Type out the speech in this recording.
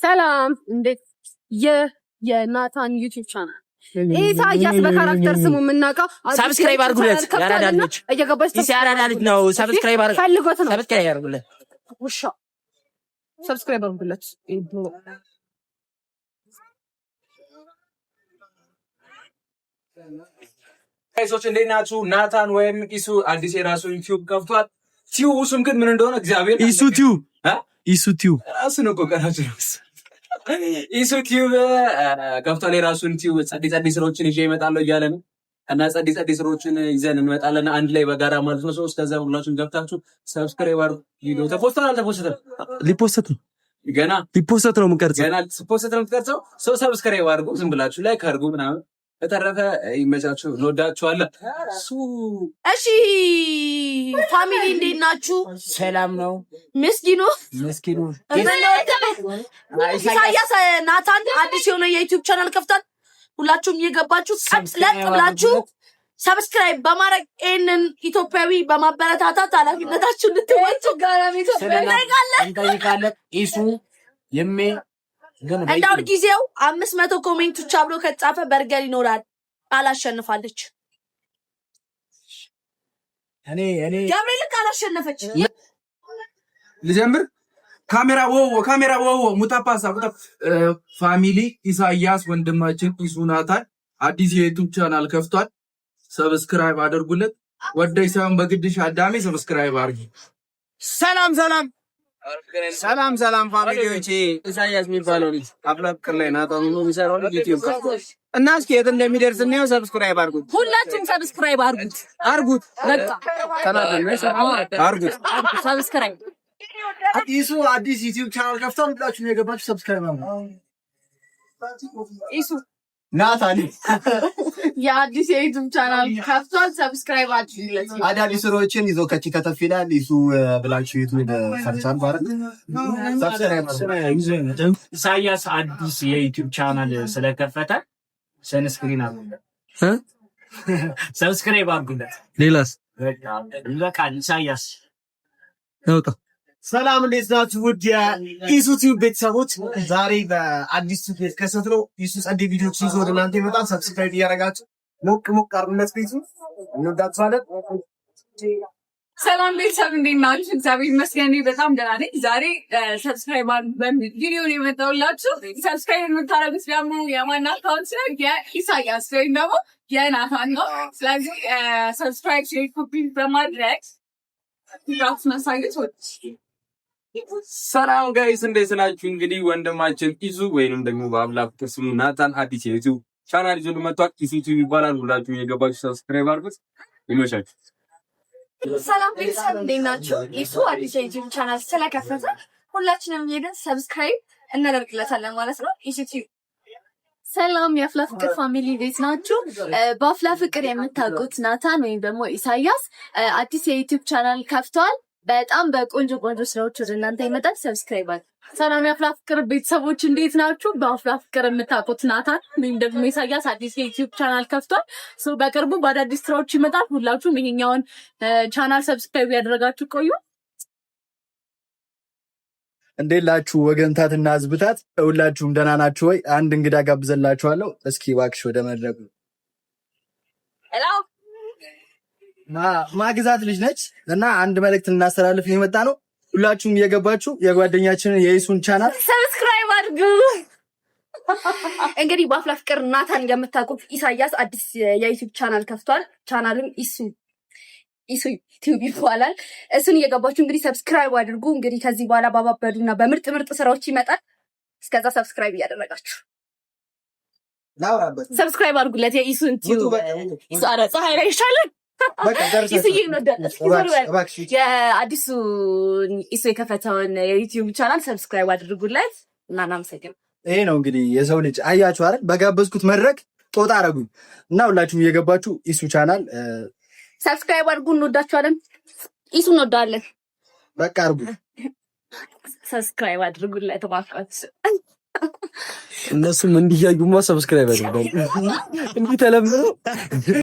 ሰላም እንዴት የናታን ዩቲዩብ ቻናል ኢሳያስ በካራክተር ስሙ የምናውቀው ሰብስክራይብ አድርጉለት። ያራዳልች እየገባች ይሳራዳልች ነው። ሰብስክራይብ ፈልጎት ነው። ሰብስክራይብ አድርጉለት። ውሻ ሰብስክራይብ አድርጉለት። ጋይሶች እንዴት ናችሁ? ናታን ወይም ኢሱ አዲስ የራሱ ዩቲዩብ ከፍቷል። ቲዩብ እሱም ግን ምን እንደሆነ እግዚአብሔር ኢሱ ቲዩብ ኢሱ ቲዩብ ራሱ ነው ቆቀራችሁ ነው። ኢሱ ቲዩብ ከፍቷል የራሱን ቲዩብ። ጸዲ ስራዎችን ይዤ እመጣለሁ እያለ ነው እና ጸዲ ስራዎችን ይዘን እንመጣለን አንድ ላይ በጋራ ማለት ነው። ከዛ ሁላችሁም ገብታችሁ ሰብስክራይብ አድርጉ። ቪዲዮ ተፖስቷል አልተፖስተም? ሊፖስት ነው ገና ሊፖስት ነው የምንቀርጸው። ገና ሊፖስት ነው የምትቀርጸው። ሰብስክራይብ አድርጉ። ዝም ብላችሁ ላይክ አድርጉ ምናምን። በተረፈ ይመቻችሁ፣ እንወዳችኋለን። እሺ ፋሚሊ እንዴት ናችሁ? ሰላም ነው። ምስኪኑ ኢሳያስ ናታን አዲስ የሆነ የዩቲዩብ ቻናል ከፍቷል። ሁላችሁም እየገባችሁ ለጥ ብላችሁ ሰብስክራይብ በማድረግ ይህንን ኢትዮጵያዊ በማበረታታት ኃላፊነታችሁ እንድትወጡ ጋራም ኢትዮጵያ እንጠይቃለን። ኢሱ የሜ እንዳው ጊዜው 500 ኮሜንቶች አብሮ ከጻፈ በርገር ይኖራል። አላሸንፋለች እኔ ገብርኤል ካላሸነፈች ልጀምር። ካሜራ ሙታፓሳ ፋሚሊ ኢሳያስ ወንድማችን ኢሱ ናታን አዲስ የዩቲዩብ ቻናል ከፍቷል። ሰብስክራይብ አድርጉለት። ወደይ ሳይሆን በግድሽ አዳሜ ሰብስክራይብ አድርጊ። ሰላም ፋሚሊዎቼ፣ ኢሳያስ የሚባለው ልጅ አፍላ ፍቅር ላይ ናታን ነው የሚሰራው ዩቲዩብ ከፍቷል እና እስኪ የት እንደሚደርስ ነው። ሰብስክራይብ አድርጉት። ሁላችሁም ሰብስክራይብ አድርጉት። በቃ አድርጉት ሰብስክራይብ። አዲስ ዩቲዩብ ቻናል ከፍቷል። ሁላችሁም የገባችሁ ሰብስክራይብ አድርጉ። ኢሱ ናታን የአዲስ የዩቲዩብ ቻናል ከፍቷል። ሰብስክራይብ አድርጉለት። አዳዲስ ስራዎችን ይዞ ከተፍ ይላል። ኢሱ ብላችሁ ዩቲዩብ ሰርቻል ባረክ ሰብስክራይብ አድርጉ። ኢሳያስ አዲስ የዩቲዩብ ቻናል ስለከፈተ ሰንስክሪን አድርጉለት፣ ሰብስክራይብ አድርጉለት። ሌላስ በቃ ኢሳያስ ነውጣ። ሰላም እንዴት ናችሁ? ውድ የኢሱ ቲዩብ ቤተሰቦች፣ ዛሬ በአዲስ ዩቲዩብ ከሰት ነው ኢሱ ጸዴ ቪዲዮዎች ይዞ ወደ እናንተ ይመጣል። ሰብስክራይብ እያደረጋችሁ ሞቅ አርነት ቤቱ እንወዳችኋለን። ሰላም ቤተሰብ እንዴት ናችሁ? እግዚአብሔር ይመስገን በጣም ደህና ነኝ። ዛሬ ሰብስክራይብ በሚል ቪዲዮ ነው የመጣሁላችሁ። ሰብስክራይብ የምታደርጉት ደግሞ የማን አካውንት ነው? የኢሳያስ ወይም ደግሞ የናታን ነው። ስለዚህ ሰብስክራይብ፣ ሼር፣ ኮፒ በማድረግ ራስ መሳየቶች። ሰላም ጋይስ እንዴት ናችሁ? እንግዲህ ወንድማችን ኢሱ ወይንም ደግሞ በአምላክ ስሙ ናታን አዲስ የዩቲዩብ ቻናል ይዞ መጥቷል። ኢሱ ቲዩብ ይባላል። ሁላችሁም የገባችሁ ሰብስክራይብ አድርጉት። ይመቻችሁ። ሰላም ቤተሰብ እንዴት ናችሁ? ኢሱ አዲስ የዩቲዩብ ቻናል ስለከፈተ ሁላችንም ሄደን ሰብስክራይብ እናደርግለታለን ማለት ነው። ኢሱ ቲዩብ። ሰላም የአፍላ ፍቅር ፋሚሊ እንዴት ናችሁ? በአፍላ ፍቅር የምታውቁት ናታን ወይም ደግሞ ኢሳያስ አዲስ የዩቲዩብ ቻናል ከፍቷል። በጣም በቆንጆ ስራዎች ወደ እናንተ ይመጣል። ሰብስክራይብ አድርጉ። ሰላም የአፍላ ፍቅር ቤተሰቦች እንዴት ናችሁ? በአፍላ ፍቅር የምታውቁት ናታን ወይም ደግሞ ኢሳያስ አዲስ የዩቲዩብ ቻናል ከፍቷል። በቅርቡ በአዳዲስ ስራዎች ይመጣል። ሁላችሁም ይሄኛውን ቻናል ሰብስክራይብ ያደረጋችሁ ቆዩ። እንዴት ላችሁ ወገንታትና ህዝብታት? ሁላችሁም ደህና ናችሁ ወይ? አንድ እንግዳ ጋብዘላችኋለሁ። እስኪ እባክሽ ወደ መድረኩ። ሄሎ ማግዛት ልጅ ነች እና አንድ መልእክት ልናስተላልፍ የመጣ ነው። ሁላችሁም እየገባችሁ የጓደኛችንን የኢሱን ቻናል ሰብስክራይብ አድርጉ። እንግዲህ በአፍላ ፍቅር ናታን እንደምታውቁት ኢሳያስ አዲስ የዩቲዩብ ቻናል ከፍቷል። ቻናሉም ኢሱ ቲዩብ ይባላል። እሱን እየገባችሁ እንግዲህ ሰብስክራይብ አድርጉ። እንግዲህ ከዚህ በኋላ ባባበዱና በምርጥ ስራዎች ይመጣል። እስከዛ ሰብስክራይብ እያደረጋችሁ ሰብስክራይብ አድርጉለት። የኢሱን ቲዩብ ፀሐይ ላይ ይሻላል። የአዲሱ ኢሱ የከፈተውን የዩቲዩብ ቻናል ሰብስክራይብ አድርጉለት እና እናመሰግናለን። ይሄ ነው እንግዲህ የሰው ልጅ አያችሁ አይደል? በጋበዝኩት መድረክ ጦጣ አረጉኝ እና ሁላችሁም እየገባችሁ ኢሱ ቻናል ሰብስክራይብ አድርጉ። እንወዳችኋለን። ኢሱ እንወዳለን። በቃ አድርጉ። ሰብስክራይብ አድርጉለት እባካችሁ። እነሱም እንዲያዩማ ሰብስክራይብ አድርጉ። እንዲህ ተለምዶ